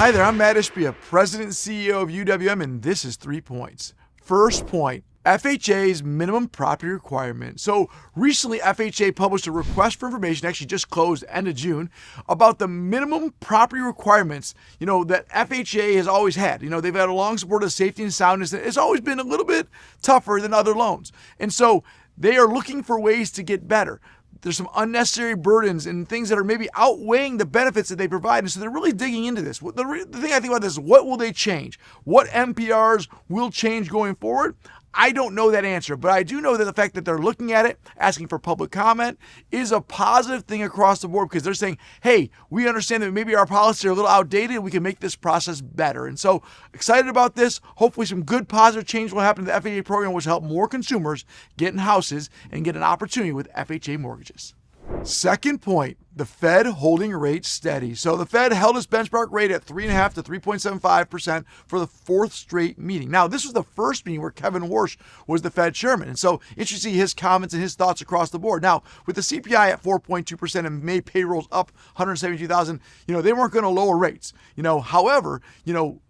Hi there, I'm Matt Ishbia, President and CEO of UWM, and this is 3 points. First point, FHA's minimum property requirement. So recently, FHA published a request for information, actually just closed end of June, about the minimum property requirements, that FHA has always had. They've had a long support of safety and soundness. It's always been a little bit tougher than other loans. And so they are looking for ways to get better. There's some unnecessary burdens and things that are maybe outweighing the benefits that they provide. And so they're really digging into this. The thing I think about this is, what will they change? What MPRs will change going forward? I don't know that answer, but I do know that the fact that they're looking at it, asking for public comment, is a positive thing across the board, because they're saying, hey, we understand that maybe our policies are a little outdated and we can make this process better. And so excited about this. Hopefully some good positive change will happen to the FHA program, which will help more consumers get in houses and get an opportunity with FHA mortgages. Second point, the Fed holding rates steady. So the Fed held its benchmark rate at 3.5 to 3.75% for the fourth straight meeting. Now, this was the first meeting where Kevin Warsh was the Fed chairman. And so interesting to see his comments and his thoughts across the board. Now, with the CPI at 4.2% and May payrolls up 172,000, they weren't going to lower rates. However,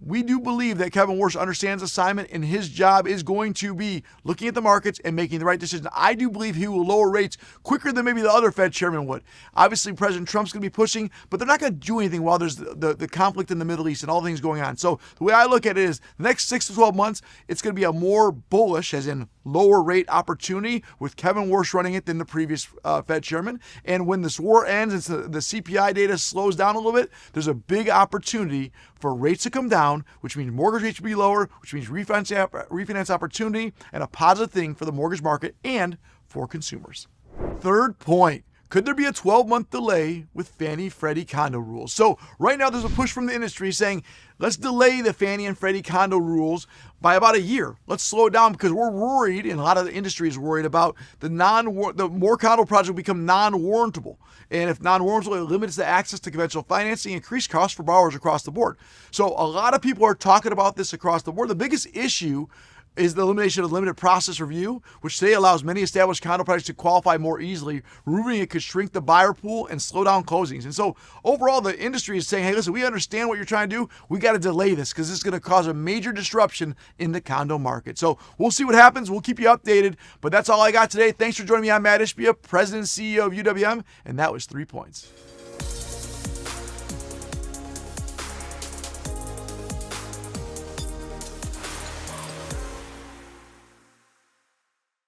we do believe that Kevin Warsh understands assignment, and his job is going to be looking at the markets and making the right decision. I do believe he will lower rates quicker than maybe the other Fed chairman would. Obviously, President Trump's going to be pushing, but they're not going to do anything while there's the conflict in the Middle East and all the things going on. So the way I look at it is, the next 6 to 12 months, it's going to be a more bullish, as in lower rate opportunity, with Kevin Warsh running it than the previous Fed chairman. And when this war ends and the CPI data slows down a little bit, there's a big opportunity for rates to come down, which means mortgage rates will be lower, which means refinance opportunity, and a positive thing for the mortgage market and for consumers. Third point, could there be a 12-month delay with Fannie Freddie condo rules? So right now there's a push from the industry saying, let's delay the Fannie and Freddie condo rules by about a year. Let's slow it down, because we're worried, and a lot of the industry is worried about the more condo projects will become non-warrantable. And if non-warrantable, it limits the access to conventional financing, increased costs for borrowers across the board. So a lot of people are talking about this across the board. The biggest issue is the elimination of limited process review, which today allows many established condo projects to qualify more easily. Removing it could shrink the buyer pool and slow down closings. And so overall, the industry is saying, hey, listen, we understand what you're trying to do. We got to delay this, because this is going to cause a major disruption in the condo market. So we'll see what happens. We'll keep you updated. But that's all I got today. Thanks for joining me. I'm Matt Ishbia, President and CEO of UWM, and that was 3 points.